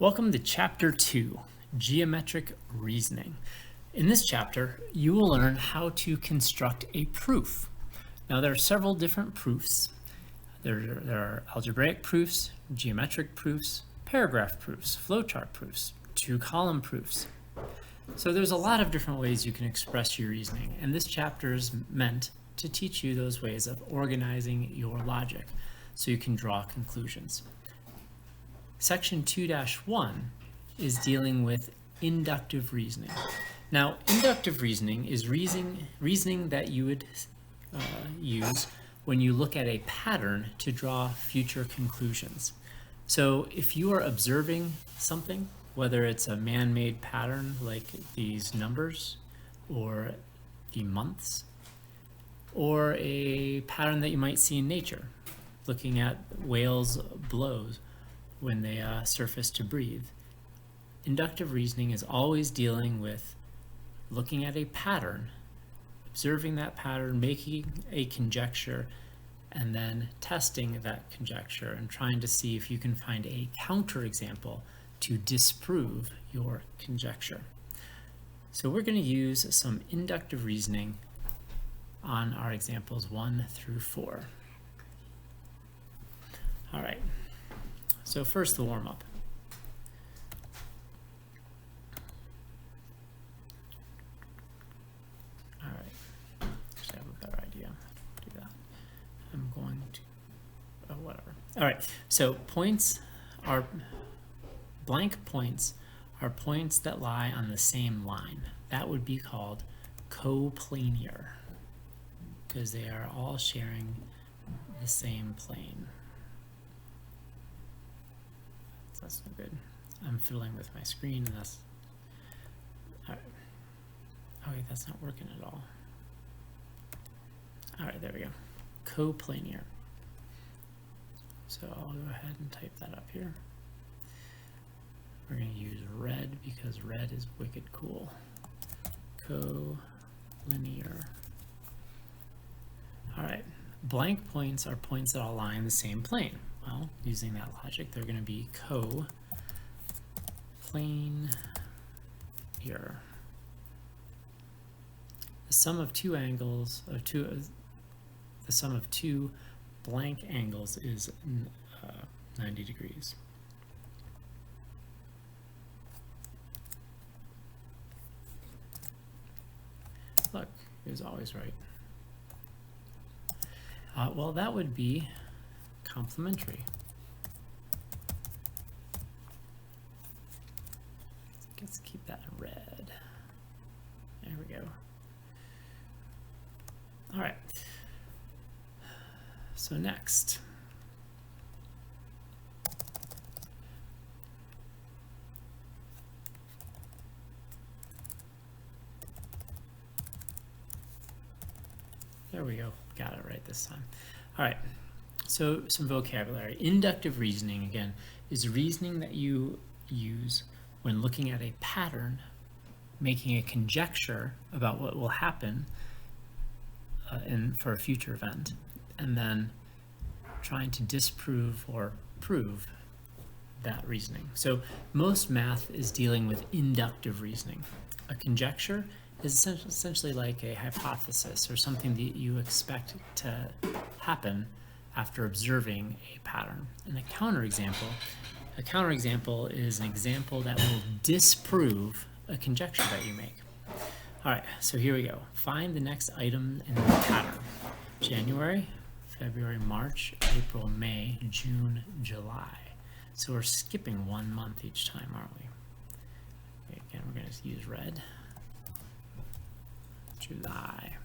Welcome to Chapter 2, Geometric Reasoning. In this chapter, you will learn how to construct a proof. Now, there are several different proofs. There are algebraic proofs, geometric proofs, paragraph proofs, flowchart proofs, two-column proofs. So there's a lot of different ways you can express your reasoning, and this chapter is meant to teach you those ways of organizing your logic so you can draw conclusions. Section 2-1 is dealing with inductive reasoning. Now, inductive reasoning is reasoning that you would use when you look at a pattern to draw future conclusions. So if you are observing something, whether it's a man-made pattern like these numbers or the months, or a pattern that you might see in nature, looking at whales' blows when they surface to breathe. Inductive reasoning is always dealing with looking at a pattern, observing that pattern, making a conjecture, and then testing that conjecture and trying to see if you can find a counterexample to disprove your conjecture. So we're going to use some inductive reasoning on our examples 1 through 4. All right. So first, the warm-up. All right, actually I have a better idea how to do that. I'm going to, whatever. All right, so blank points are points that lie on the same line. That would be called coplanar because they are all sharing the same plane. That's no good. I'm fiddling with my screen and that's, all right. Oh wait, that's not working at all. All right, there we go. Coplanar. So I'll go ahead and type that up here. We're going to use red because red is wicked cool. Collinear. All right, blank points are points that all lie in the same plane. Well, using that logic, they're going to be coplanar. The sum of two angles, the sum of two blank angles is 90 degrees. Look, it was always right. Well, that would be complementary. Let's keep that in red. There we go. All right. So next. There we go. Got it right this time. All right. So some vocabulary. Inductive reasoning, again, is reasoning that you use when looking at a pattern, making a conjecture about what will happen for a future event, and then trying to disprove or prove that reasoning. So most math is dealing with inductive reasoning. A conjecture is essentially like a hypothesis or something that you expect to happen after observing a pattern. And a counterexample is an example that will disprove a conjecture that you make. All right, so here we go. Find the next item in the pattern. January, February, March, April, May, June, July. So we're skipping 1 month each time, aren't we? Okay, again, we're going to use red. July.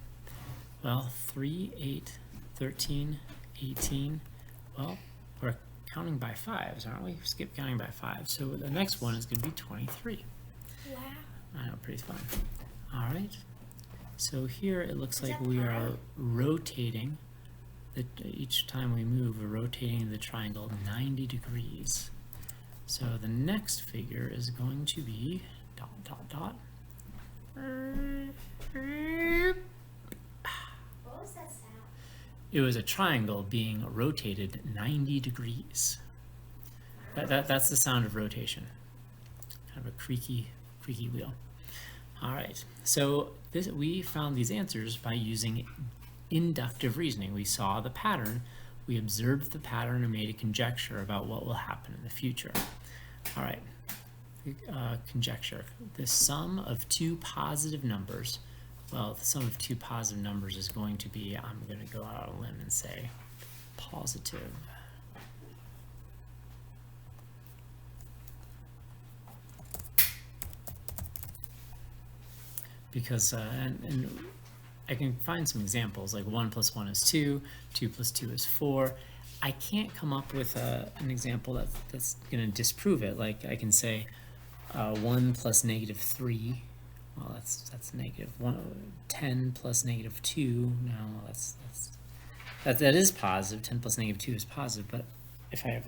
Well, 3, 8, 13, 18. Well, we're counting by fives, aren't we? Skip counting by fives. So the next one is going to be 23. Wow. I know, pretty fun. All right. So here it looks like we are rotating. Each time we move, we're rotating the triangle 90 degrees. So the next figure is going to be ... What was that sound? It was a triangle being rotated 90 degrees. That's the sound of rotation. of a creaky wheel. All right, so we found these answers by using inductive reasoning. We saw the pattern, we observed the pattern and made a conjecture about what will happen in the future. All right, conjecture. The sum of two positive numbers, well, the sum of two positive numbers is going to be, I'm going to go out on a limb and say positive. Because, and I can find some examples, like 1 + 1 is 2, 2 + 2 is 4. I can't come up with an example that's going to disprove it. Like I can say 1 + -3, well, that's negative. 10 + -2, no, that is positive. 10 + -2 is positive, but if I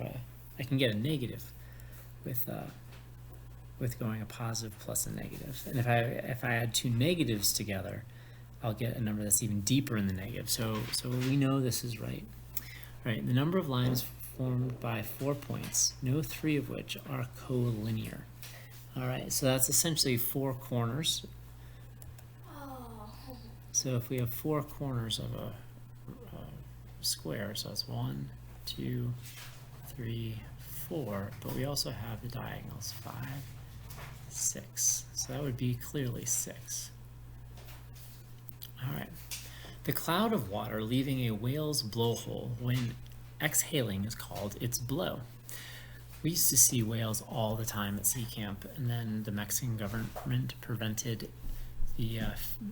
can get a negative with going a positive plus a negative. And if I add two negatives together, I'll get a number that's even deeper in the negative. So we know this is right. Right, the number of lines formed by 4 points, no 3 of which are collinear. All right, so that's essentially 4 corners. Oh. So if we have 4 corners of a square, so it's 1, 2, 3, 4, but we also have the diagonals 5, 6. So that would be clearly 6. All right. The cloud of water leaving a whale's blowhole when exhaling is called its blow. We used to see whales all the time at sea camp, and then the Mexican government prevented the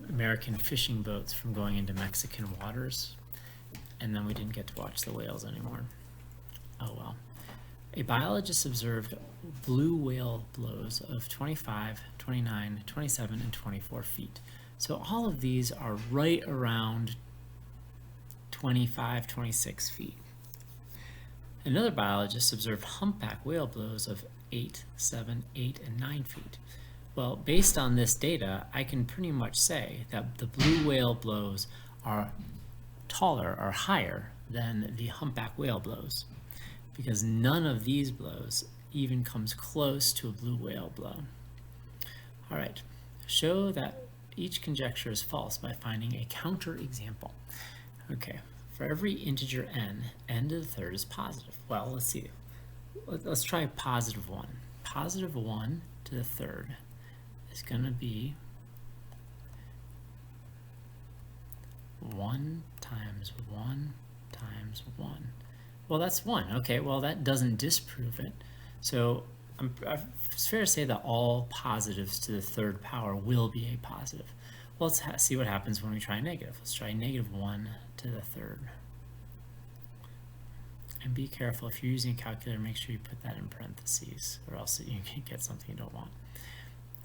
American fishing boats from going into Mexican waters, and then we didn't get to watch the whales anymore. Oh well. A biologist observed blue whale blows of 25, 29, 27, and 24 feet. So all of these are right around 25, 26 feet. Another biologist observed humpback whale blows of 8, 7, 8, and 9 feet. Well, based on this data, I can pretty much say that the blue whale blows are taller or higher than the humpback whale blows, because none of these blows even comes close to a blue whale blow. All right, show that each conjecture is false by finding a counterexample. Okay, for every integer n to the third is positive. Well, let's see. Let's try positive 1. Positive 1 to the third is going to be 1 times 1 times 1. Well, that's 1. Okay, well, that doesn't disprove it. So it's fair to say that all positives to the third power will be a positive. Well, let's see what happens when we try negative. Let's try negative 1 to the third. And be careful, if you're using a calculator, make sure you put that in parentheses, or else you can get something you don't want.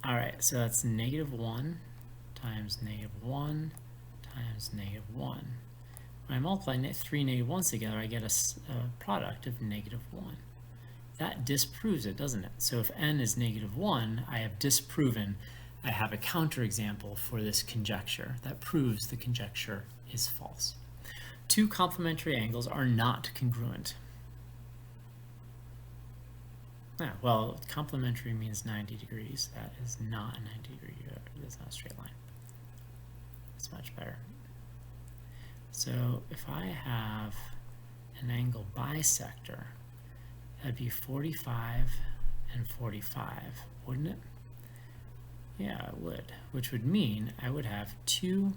All right, so that's negative 1 times negative 1 times negative 1. When I multiply 3 negative 1s together, I get a product of negative 1. That disproves it, doesn't it? So if n is negative 1, I have disproven, I have a counterexample for this conjecture that proves the conjecture is false. Two complementary angles are not congruent. Well, complementary means 90 degrees. That is not a 90 degree, that's not a straight line. It's much better. So if I have an angle bisector, that'd be 45 and 45, wouldn't it? Yeah, it would, which would mean I would have two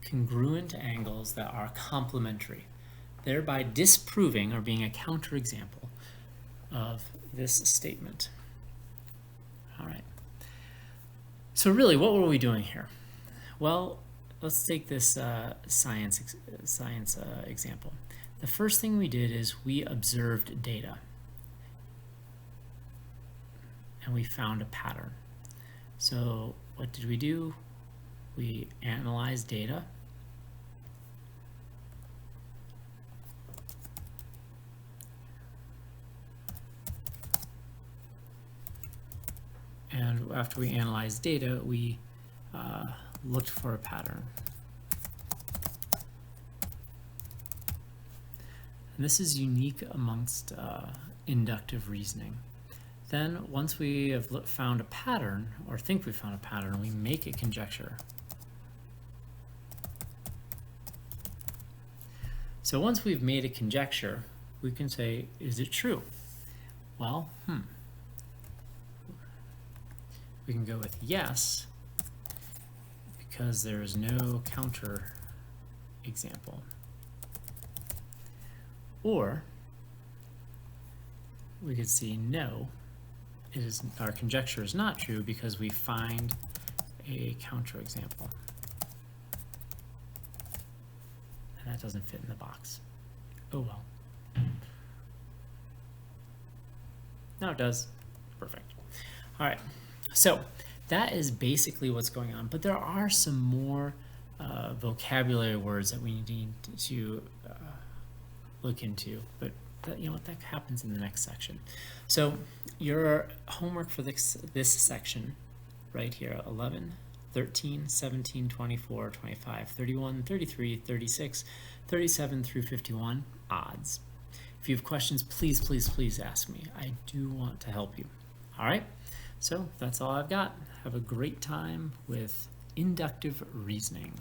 congruent angles that are complementary, thereby disproving or being a counterexample of this statement. All right. So really, what were we doing here? Well, let's take this science example. The first thing we did is we observed data, and we found a pattern. So what did we do? We analyzed data. And after we analyzed data, we looked for a pattern. And this is unique amongst inductive reasoning. Then once we have found a pattern, or think we found a pattern, we make a conjecture. So once we've made a conjecture, we can say, is it true? Well, we can go with yes, because there is no counter example. Or we could see no, our conjecture is not true because we find a counterexample. And that doesn't fit in the box. Oh well. Now it does. Perfect. All right. So that is basically what's going on, but there are some more vocabulary words that we need to look into, but you know what, that happens in the next section. So your homework for this section right here, 11, 13, 17, 24, 25, 31, 33, 36, 37 through 51, odds. If you have questions, please, please, please ask me. I do want to help you. All right, so that's all I've got. Have a great time with inductive reasoning.